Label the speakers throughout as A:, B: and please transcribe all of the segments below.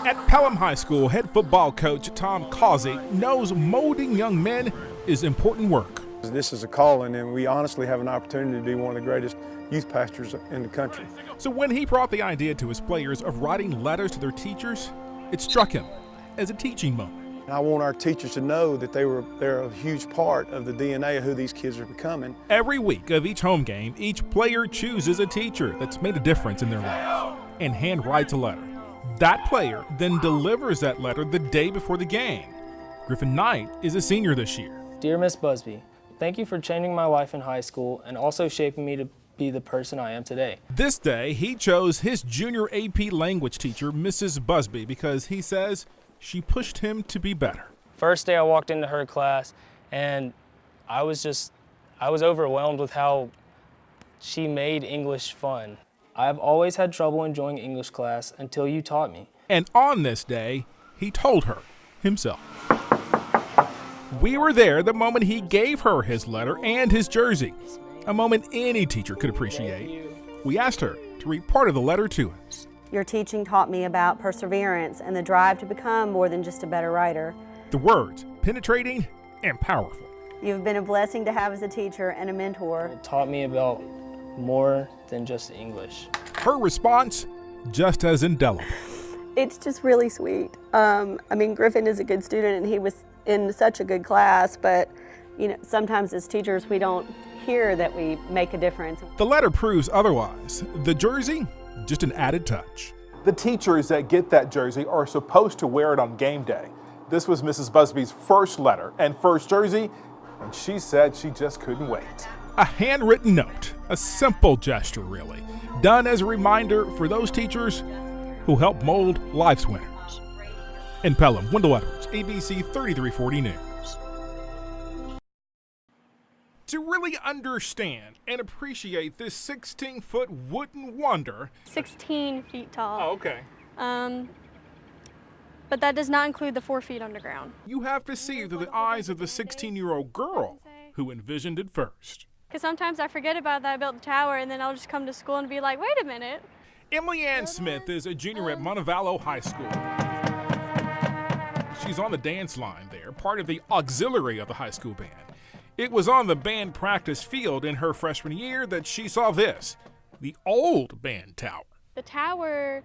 A: At Pelham High School, head football coach Tom Causey knows molding young men is important work.
B: This is a calling, and we honestly have an opportunity to be one of the greatest youth pastors in the country.
A: So when he brought the idea to his players of writing letters to their teachers, it struck him as a teaching moment.
B: I want our teachers to know that they're a huge part of the DNA of who these kids are becoming.
A: Every week of each home game, each player chooses a teacher that's made a difference in their life and handwrites a letter. That player then delivers that letter the day before the game. Griffin Knight is a senior this year.
C: Dear Miss Busby, thank you for changing my life in high school and also shaping me to be the person I am today.
A: This day, he chose his junior AP language teacher, Mrs. Busby, because he says she pushed him to be better.
C: First day I walked into her class and I was overwhelmed with how she made English fun. I've always had trouble enjoying English class until you taught me.
A: And on this day, he told her himself. We were there the moment he gave her his letter and his jersey, a moment any teacher could appreciate. We asked her to read part of the letter to us.
D: Your teaching taught me about perseverance and the drive to become more than just a better writer.
A: The words, penetrating and powerful.
D: You've been a blessing to have as a teacher and a mentor.
C: It taught me about more than just English.
A: Her response, just as indelible.
D: It's just really sweet. Griffin is a good student and he was in such a good class, but sometimes as teachers we don't hear that we make a difference.
A: The letter proves otherwise. The jersey, just an added touch.
E: The teachers that get that jersey are supposed to wear it on game day. This was Mrs. Busby's first letter and first jersey, and she said she just couldn't wait.
A: A handwritten note, a simple gesture really, done as a reminder for those teachers who help mold life's winners. In Pelham, Wendell Edwards, ABC 3340 News. To really understand and appreciate this 16-foot wooden wonder.
F: 16 feet tall.
A: Oh, okay.
F: But that does not include the 4 feet underground.
A: You have to see through the eyes of the 16-year-old girl who envisioned it first.
F: Because sometimes I forget about that I built the tower and then I'll just come to school and be like, wait a minute.
A: Emily Ann Smith is a junior at Montevallo High School. She's on the dance line there, part of the auxiliary of the high school band. It was on the band practice field in her freshman year that she saw this, the old band tower.
F: The tower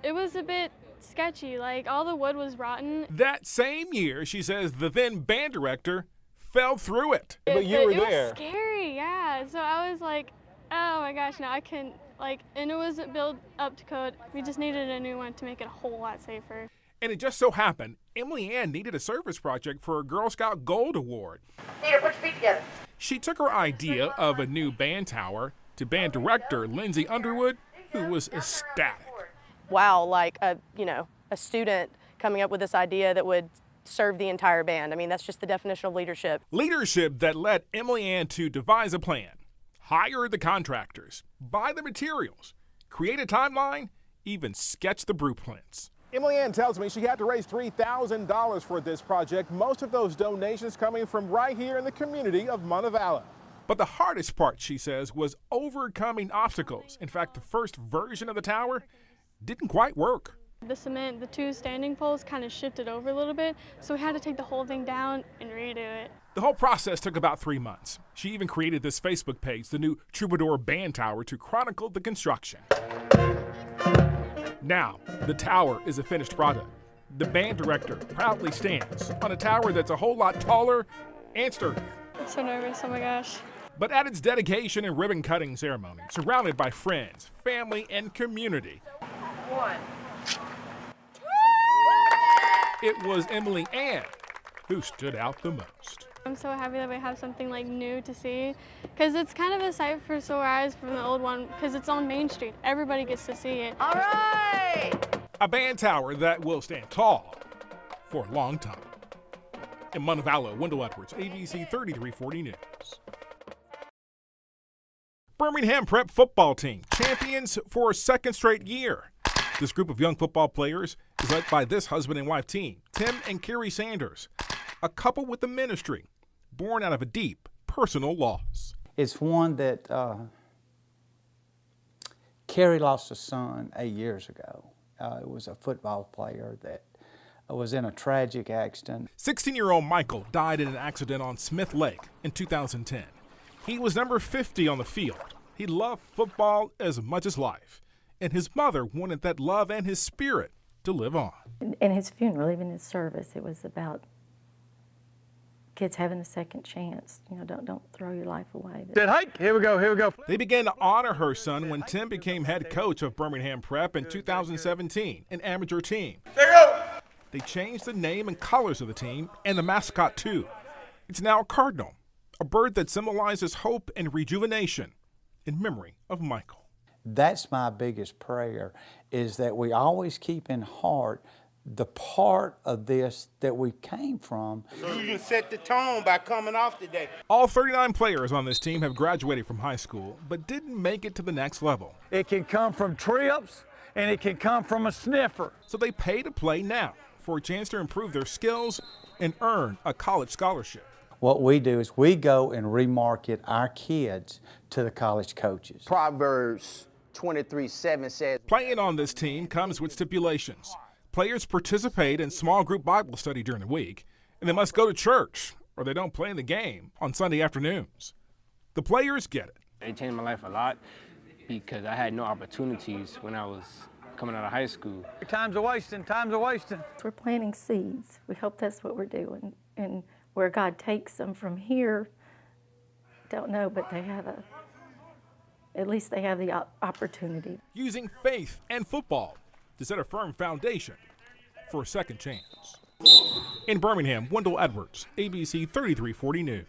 F: it was a bit sketchy, like all the wood was rotten.
A: That same year, she says the then band director fell through it.
E: But you were
F: It
E: there.
F: was scary, yeah. So I was like, oh my gosh, no, I couldn't, and it wasn't built up to code. We just needed a new one to make it a whole lot safer.
A: And it just so happened, Emily Ann needed a service project for a Girl Scout Gold Award.
G: Peter, put your feet together.
A: She took her idea of a new band tower to band director Lindsay Underwood, who was ecstatic.
H: Wow, like a student coming up with this idea that would serve the entire band. I mean, that's just the definition of leadership.
A: Leadership that led Emily Ann to devise a plan, hire the contractors, buy the materials, create a timeline, even sketch the blueprints.
E: Emily Ann tells me she had to raise $3,000 for this project, most of those donations coming from right here in the community of Montevallo.
A: But the hardest part, she says, was overcoming obstacles. In fact, the first version of the tower didn't quite work.
F: The cement, the two standing poles kind of shifted over a little bit, so we had to take the whole thing down and redo it.
A: The whole process took about 3 months. She even created this Facebook page, the new Troubadour Band Tower, to chronicle the construction. Now, the tower is a finished product. The band director proudly stands on a tower that's a whole lot taller and sturdier.
F: I'm so nervous, oh my gosh.
A: But at its dedication and ribbon cutting ceremony, surrounded by friends, family, and community, it was Emily Ann who stood out the most.
F: I'm so happy that we have something new to see, because it's kind of a sight for sore eyes from the old one, because it's on Main Street. Everybody gets to see it.
G: All right.
A: A band tower that will stand tall for a long time. In Montevallo, Wendell Edwards, ABC 3340 News. Birmingham Prep football team, champions for a second straight year. This group of young football players is led by this husband and wife team, Tim and Carrie Sanders, a couple with a ministry born out of a deep personal loss.
I: It's one that Carrie lost a son 8 years ago, It was a football player that was in a tragic accident.
A: 16-year-old Michael died in an accident on Smith Lake in 2010. He was number 50 on the field. He loved football as much as life, and his mother wanted that love and his spirit to live on.
J: In his funeral, even his service, it was about kids having a second chance. You know, don't throw your life away.
B: Hey, here we go.
A: They began to honor her son when Tim became head coach of Birmingham Prep in 2017, an amateur team. They changed the name and colors of the team and the mascot too. It's now a cardinal, a bird that symbolizes hope and rejuvenation in memory of Michael.
I: That's my biggest prayer, is that we always keep in heart the part of this that we came from.
K: You can set the tone by coming off today.
A: All 39 players on this team have graduated from high school, but didn't make it to the next level.
B: It can come from trips, and it can come from a sniffer.
A: So they pay to play now for a chance to improve their skills and earn a college scholarship.
I: What we do is we go and remarket our kids to the college coaches.
K: Proverbs 23:7 says,
A: Playing on this team comes with stipulations. Players participate in small group Bible study during the week, and they must go to church or they don't play in the game on Sunday afternoons. The players get it.
L: It changed my life a lot because I had no opportunities when I was coming out of high school.
B: Time's a wasting.
J: We're planting seeds. We hope that's what we're doing. And where God takes them from here, don't know, but they have at least they have the opportunity.
A: Using faith and football to set a firm foundation for a second chance. In Birmingham, Wendell Edwards, ABC 3340 News.